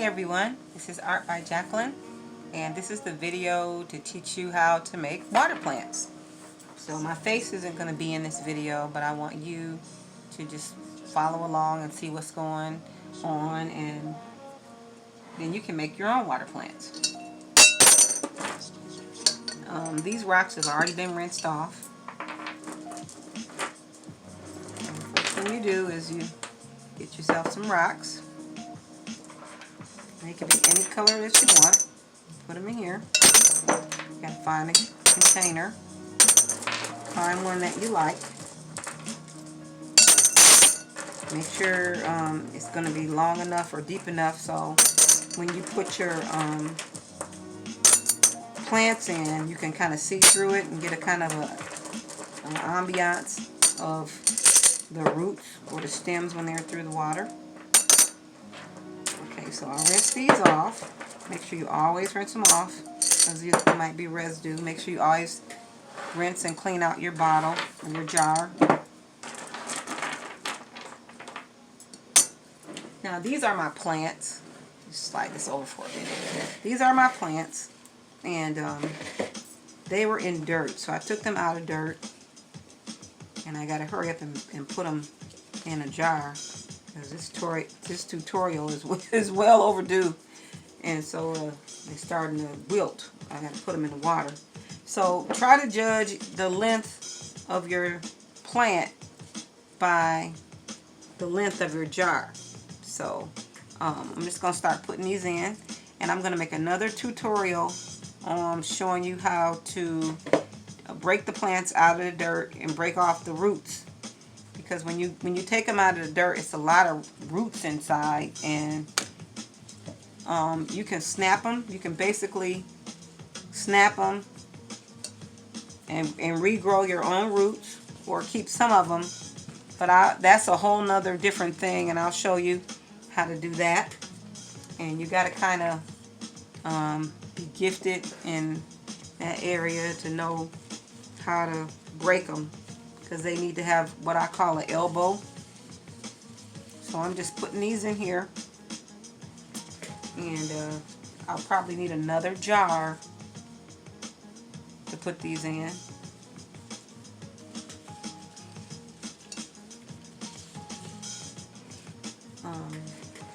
everyone, this is Art by Jacqueline, and this is the video to teach you how to make water plants. So my face isn't going to be in this video, but I want you to just follow along and see what's going on, and then you can make your own water plants. These rocks have already been rinsed off. First thing you do is you get yourself some rocks. They can be any color that you want. Put them in here. You gotta find a container. Find one that you like. Make sure it's going to be long enough or deep enough so when you put your plants in, you can kind of see through it and get a kind of an ambiance of the roots or the stems when they're through the water. Okay, so I'll rinse these off. Make sure you always rinse them off because there might be residue. Make sure you always rinse and clean out your bottle or your jar. Now these are my plants. Just slide this over for a minute. These are my plants, and they were in dirt, so I took them out of dirt, and I got to hurry up and put them in a jar because this tutorial is well overdue, and so they're starting to wilt. I got to put them in the water. So try to judge the length of your plant by the length of your jar. So I'm just going to start putting these in, and I'm going to make another tutorial showing you how to break the plants out of the dirt and break off the roots, because when you take them out of the dirt, it's a lot of roots inside, and you can snap them. You can basically snap them and regrow your own roots, or keep some of them, but that's a whole nother different thing, and I'll show you how to do that. And you got to kind of be gifted in that area to know how to break them, because they need to have what I call an elbow. So I'm just putting these in here, and I'll probably need another jar to put these in.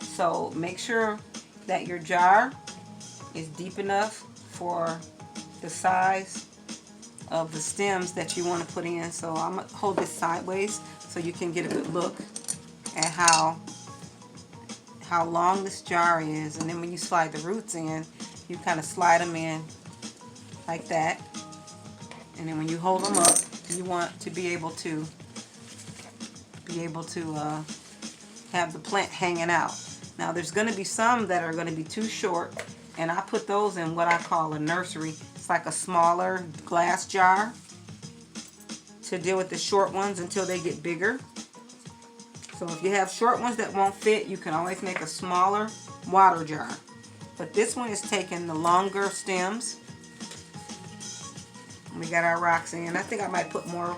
So make sure that your jar is deep enough for the size of the stems that you want to put in. So I'm going to hold this sideways so you can get a good look at how long this jar is. And then when you slide the roots in, you kind of slide them in like that. And then when you hold them up, you want to be able to have the plant hanging out. Now there's going to be some that are going to be too short, and I put those in what I call a nursery. It's like a smaller glass jar to deal with the short ones until they get bigger. So if you have short ones that won't fit, you can always make a smaller water jar. But this one is taking the longer stems. We got our rocks in. I think I might put more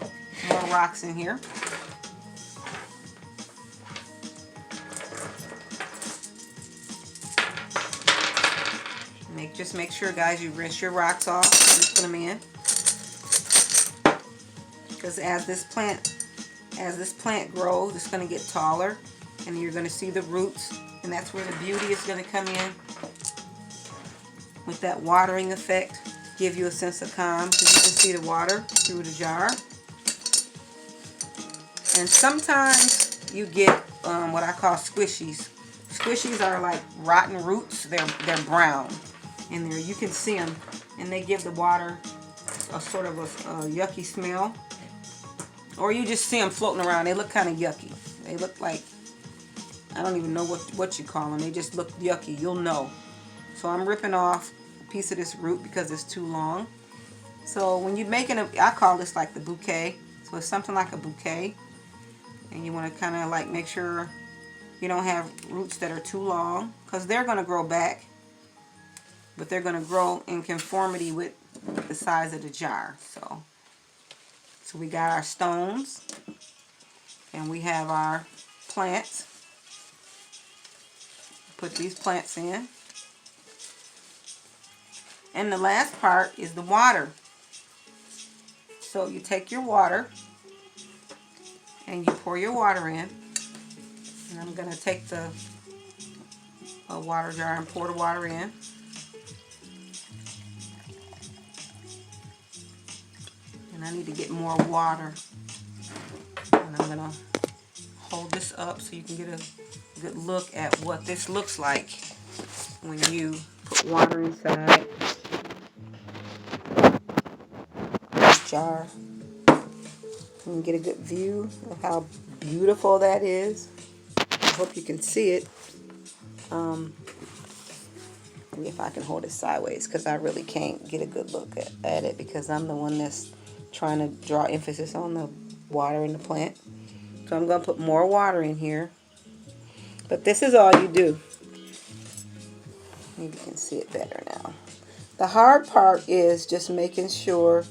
rocks in here. Just make sure, guys, you rinse your rocks off and put them in, because as this plant grows, it's going to get taller, and you're going to see the roots, and that's where the beauty is going to come in with that watering effect. Give you a sense of calm because you can see the water through the jar. And sometimes you get what I call squishies. Squishies are like rotten roots. They're brown. And there you can see them, and they give the water a sort of a yucky smell. Or you just see them floating around. They look kind of yucky. They look like, I don't even know what you call them. They just look yucky. You'll know. So I'm ripping off a piece of this root because it's too long. So when you're making I call this like the bouquet. So it's something like a bouquet, and you want to kind of like make sure you don't have roots that are too long, because they're going to grow back. But they're going to grow in conformity with the size of the jar. So we got our stones, and we have our plants. put these plants in. And the last part is the water. So you take your water and you pour your water in. And I'm going to take the water jar and pour the water in. And I need to get more water. And I'm going to hold this up so you can get a good look at what this looks like when you put water inside this jar. You can get a good view of how beautiful that is. I hope you can see it. If I can hold it sideways, because I really can't get a good look at it, because I'm the one that's trying to draw emphasis on the water in the plant. So I'm going to put more water in here. But this is all you do. Maybe you can see it better now. The hard part is just making sure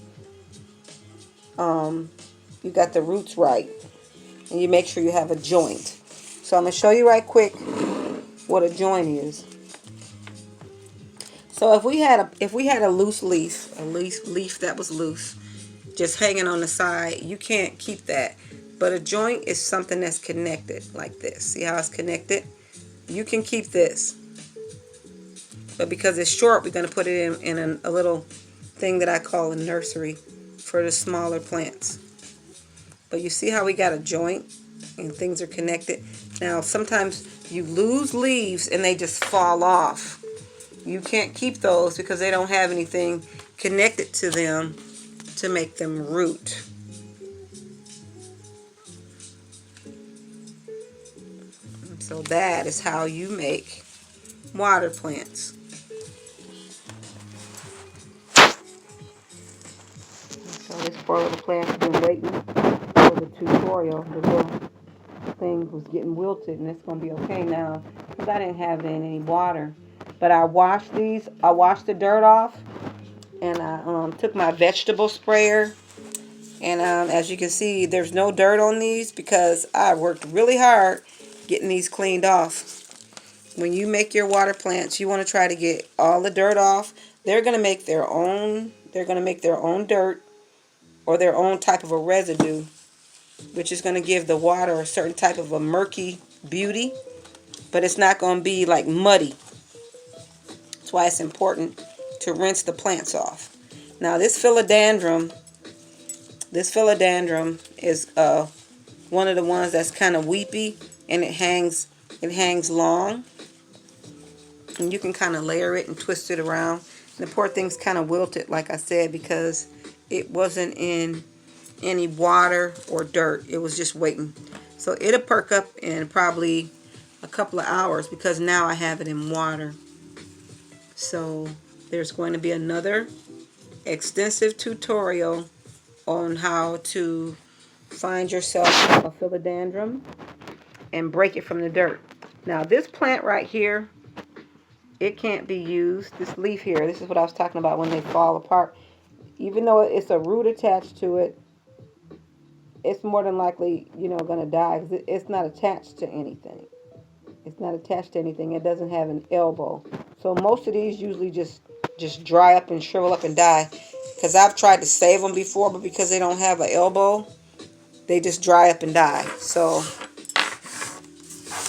you got the roots right. And you make sure you have a joint. So I'm going to show you right quick what a joint is. So if we had a loose leaf, leaf that was loose, just hanging on the side, you can't keep that. But a joint is something that's connected like this. See how it's connected? You can keep this. But because it's short, we're going to put it in a little thing that I call a nursery for the smaller plants. But you see how we got a joint and things are connected? Now, sometimes you lose leaves and they just fall off. You can't keep those because they don't have anything connected to them to make them root. So that is how you make water plants. So this poor little plant's been waiting for the tutorial. The little thing was getting wilted, and it's going to be okay now because I didn't have any water. But I washed these. I washed the dirt off, and I took my vegetable sprayer. And as you can see, there's no dirt on these because I worked really hard getting these cleaned off. When you make your water plants, you want to try to get all the dirt off. They're going to make their own. They're going to make their own dirt or their own type of a residue, which is going to give the water a certain type of a murky beauty, but it's not going to be like muddy. That's why it's important to rinse the plants off. Now this philodendron is one of the ones that's kind of weepy, and it hangs long, and you can kind of layer it and twist it around. And the poor thing's kind of wilted, like I said, because it wasn't in any water or dirt. It was just waiting. So it'll perk up in probably a couple of hours because now I have it in water. So there's going to be another extensive tutorial on how to find yourself a philodendron and break it from the dirt. Now this plant right here, it can't be used. This leaf here, this is what I was talking about when they fall apart. Even though it's a root attached to it, it's more than likely, going to die because it's not attached to anything. It's not attached to anything. It doesn't have an elbow. So most of these usually just dry up and shrivel up and die. Because I've tried to save them before, but because they don't have an elbow, they just dry up and die. So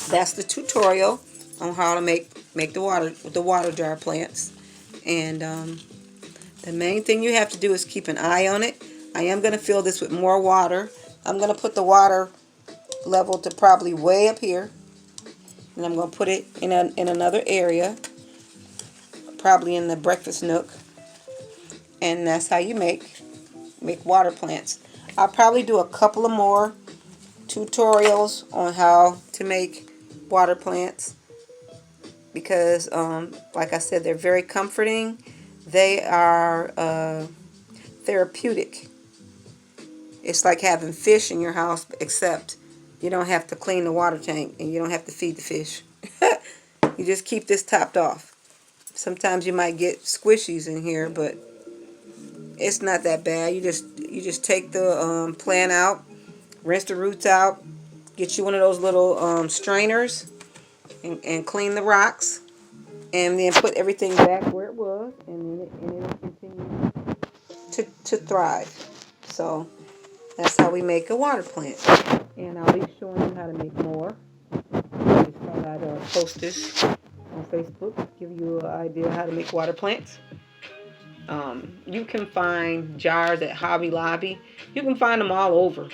that's the tutorial on how to make the water jar plants. And the main thing you have to do is keep an eye on it. I am going to fill this with more water. I'm going to put the water level to probably way up here. And I'm going to put it in another area, probably in the breakfast nook. And that's how you make water plants. I'll probably do a couple of more tutorials on how to make water plants because, like I said, they're very comforting. They are therapeutic. It's like having fish in your house, except you don't have to clean the water tank and you don't have to feed the fish. You just keep this topped off. Sometimes you might get squishies in here, but it's not that bad. You just take the plant out, rinse the roots out, get you one of those little strainers, and clean the rocks, and then put everything back where it was, and it'll continue to thrive. So that's how we make a water plant. And I'll be showing you how to make more. I just thought I'd post this on Facebook, give you an idea how to make water plants. You can find jars at Hobby Lobby. You can find them all over.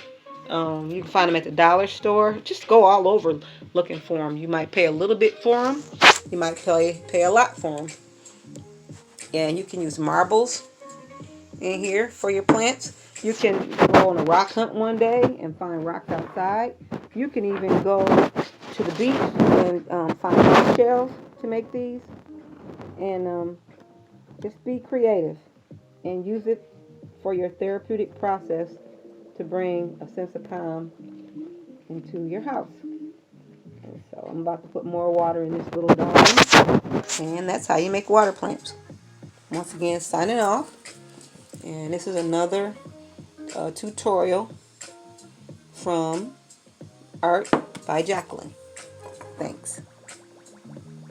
You can find them at the dollar store. Just go all over looking for them. You might pay a little bit for them. You might pay a lot for them. And you can use marbles in here for your plants. You can go on a rock hunt one day and find rocks outside. You can even go to the beach and find rock shells to make these. And just be creative and use it for your therapeutic process to bring a sense of calm into your house. And so I'm about to put more water in this little dome. And that's how you make water plants. Once again, signing off. And this is another tutorial from Art by Jacqueline. Thanks.